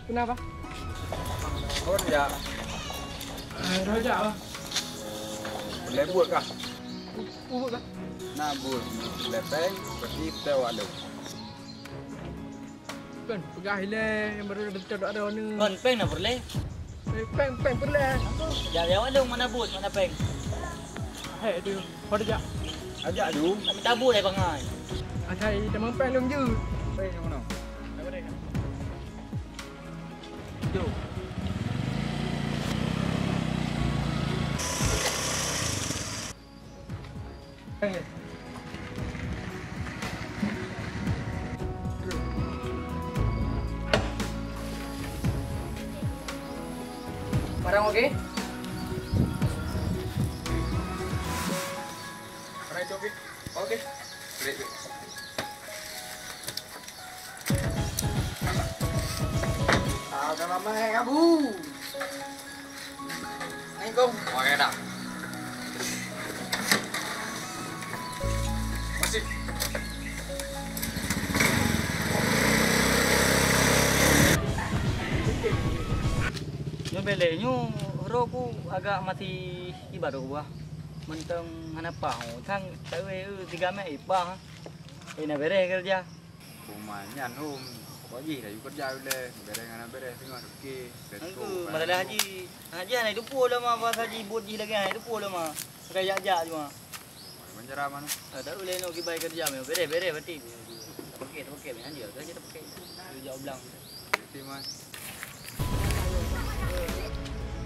Kenapa? Rojak. Rojak apa? Lembut kah? Bubuk kah? Nabut. Lepeng, berarti tewak. Kan, pegah hilang yang baru betul ada ni. Kon peng na boleh. Peng perlah. Jauh ada mana but, mana peng. Hei dia, rojak. Ajak dulu. Kami tabu dah bangai. Acai demang peng lum je. Peng yang mana? Jom. Peng. Barang okey? Mana itu okey? Okey. Break. Dah lama kabu. Assalamualaikum. Waalaikumsalam. Masih. Nyo bele nyo roku agak mati ibaru buah. Mentang mana pau thang tawe 3 mek ipang. Ina bere kerja. Kumanyan Kau haji dah kerja boleh. Bereng anak bereng tengok okey. Angku masalah haji. Haji ana dupo lah mah pas haji buat ji lagi ana dupo lah mah. Sekaya-jak je mah. Menjara mana? Tak boleh nak pergi baik kerja meh. Bere berarti. Okey meh anjir kerja tak pakai. Dia jauh belang. Berarti mas.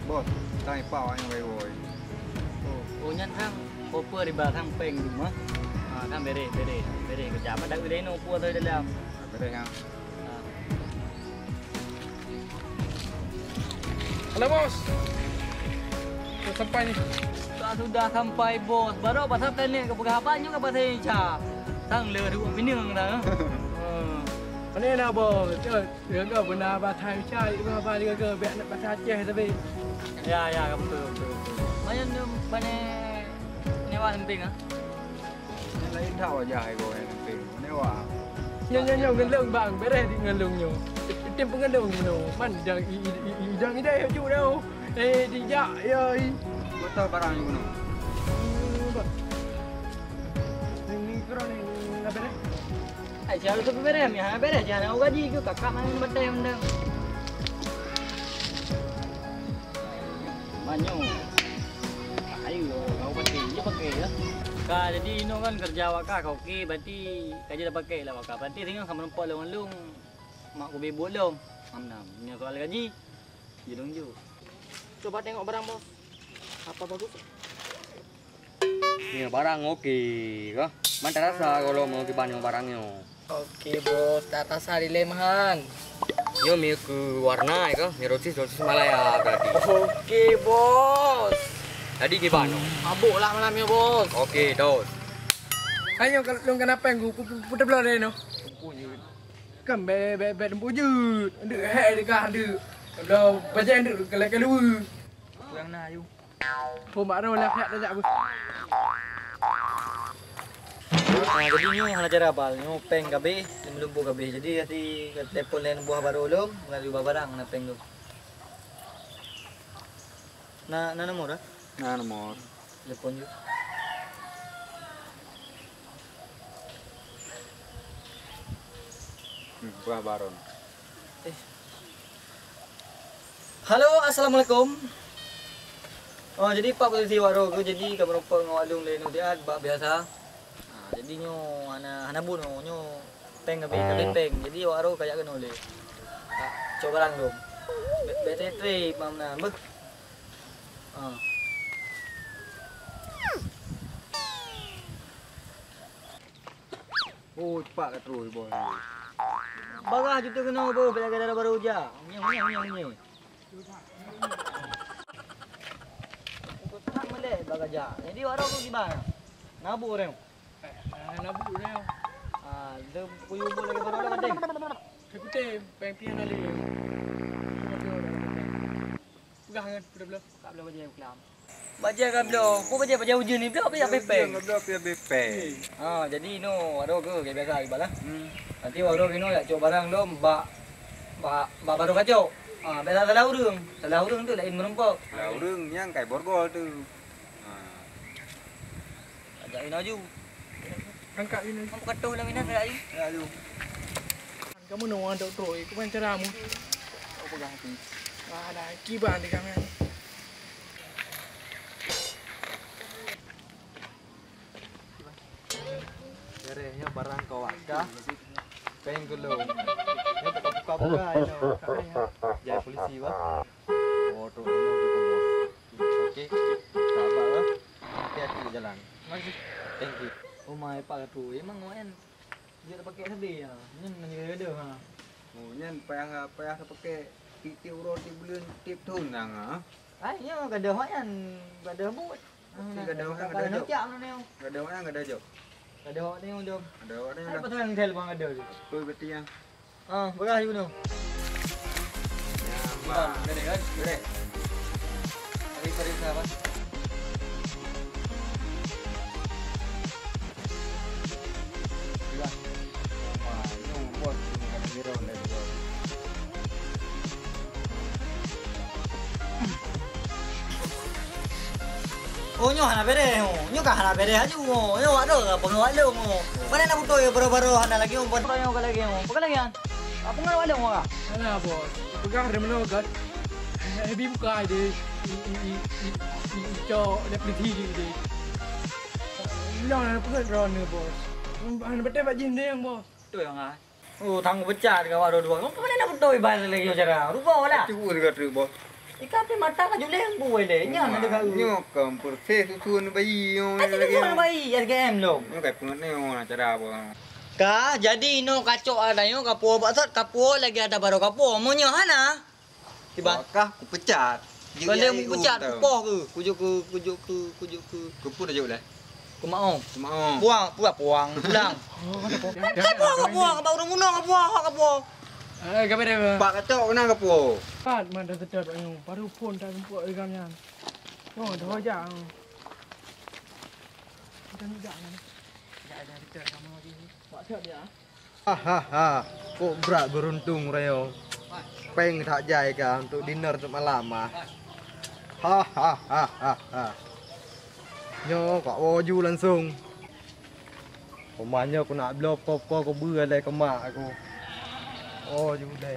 Bos, tang ipau yang woi. Oh nyan thang koper di belakang peng tu mah. Thang bere kerja mah dak boleh no puas tu dalam. Bereng yang. Halo bos. Sudah sampai ni. Sudah sampai bos. Baru pasal ni ke apa nyu ke pasal Inca. Tang le du pining dah. Mana nak bos? Dia ke benar batai cai apa dia ke biar nak batai Aceh tapi. Ya betul. Macam ni mana nyewa samping ah. Yang lain tahu aja kau yang penting. Newa. Nyo ngelung bang, beres di ngelung nyo. Tim pengelung nyo. Man idang idai haju dah. Dijak ya. Betul barang yang guna. Ni kerana ni apa ni? Ai siapa tu beres ni? Ha beres je nak gaji ke kakak mana badai mendang. Manyo. Ayo kau pakai ya. Ka jadi ino kan kerja waka kau okey berarti kerja dah pakai lah waka. Berarti tengok sama nampak long mak aku bebot lom. Amnam. Ni soal gaji. Jidong ju. Coba tengok barang bos. Apa bagus? Ni barang okey ke? Man tak rasa kalau mau kiban yang barangnya. Okey bos, tak rasa dilemahan. Yo mi ke warna ke? Mi roti Malaya berarti. Okey bos. Tadi kiban. Mabuklah malam ni bos. Okey, dos. Ayo kalau kenapa yang putar belah dia no? Kan be pujut. Ada hak dekat ada. Kalau baca ada kalau Kurang na you. Pun baru lah pihak dah aku. Jadi nyo hana cara bal nyo peng gabe, lumbu gabe. Jadi hati telefon lain buah baru lom, ngalu barang na peng lu. Na nomor ah? Nah nomor. Telepon ju. Buah baron. Halo, assalamualaikum. Oh, jadi Pak posisi waro ke jadi kamu rupa ngawalung lain dia bab biasa. Jadi nyo hana bun nyo peng gabe peng. Jadi waro kayak kena oleh. Coba lang dong. Betre mamna beh. Oh cepat kat terus boy. Bagah juta kena apa pada baru ja. Nyang. Tak boleh bagah ja. Jadi waro tu gimana? Nabu orang. Nabu dia. Dia puyu boleh lagi baru ada penting. Kekutih peng ali. Pegang kan belah. Tak boleh baca kelam. Baca kan belum? Kau baca ujian ni belum apa peng? Belum peng. Jadi no waro ke kayak biasa ibalah. Nanti waro kino ya coba barang dom bak baru kacau. Biasa salah urang tu lain menumpuk. Lah urang yang kai borgol tu. Ajakin aju. Angkat ini. Kamu katuh lah minat lagi. Aduh. Kamu nak ada troy, kau macam caramu. Kau pegang hati. Ada kiban di kami. Derehnya barang kau akah. Peng gulung. Yang buka-buka ini. Jadi polisi wah. Oh, tu di bos. Okey. Sabar wah. Hati-hati jalan. Masih. Thank you. Oh my pak tu. Emang kan dia tak pakai sabi ya. Nyen ada ha. Oh, nyen payah pakai tip roti bulan tip tu nang ah. Ai nya gadah kan, gadah but. Gadah orang gadah gadah jok. Nak neu. Gadah orang gadah jok. Gadah hok neu jom. Ada orang Ai dah. patut yang tel bang gadah tu. Tu betul yang. Berah you neu. Bah. Gede kan? Gede. Hari apa? Oh nyo hana bere nyo ka hana bere aju nyo wado ka pengo wado mo mana na buto yo baru hana lagi mo buto yo ka lagi mo pag lagi yan apa nga wado mo ka Alah bos. Pegang rem no gat. Hebi buka ide. Cok dapat tinggi ide. Long nak pegang drone ni bos. Hanya betul pak jin dia yang bos. tu yang ah oh tang pecah ka wado dua mo mana na buto yo bal lagi yo cara rupa wala Cuba dekat tu bos. ikan pe mata ka jule yang buai le nya na dekat Nyok kampur susun bayi yo Ay, lagi mo bayi RGM lo. Nyok kai pengen ni orang cara apa. Ka, jadi ino kacok ada yo kapo batot kapo lagi ada baru kapo. Mo nyo hana. Tiba. Kah ku pecat. Kalau mu pecat poh ke, kujuk ke. Kupu dah jauh lah. Ku mau. Mau. Puang, puang, pulang. Kan puang, apa urang munong kapo. Kami dah. Pak kacau kena kapu. Pat mana sedap yang baru pun dah jumpa dengan yang. Oh, dah wajah. Dah tidak kan. Dah kita sama lagi. Pak siap dia. Hahaha, kok berat beruntung Reo. Peng tak jai kan untuk dinner malam ah. Hahaha. Nyo kak waju langsung. Pemanya aku nak blow popo aku berai ke mak aku. Oh, jude.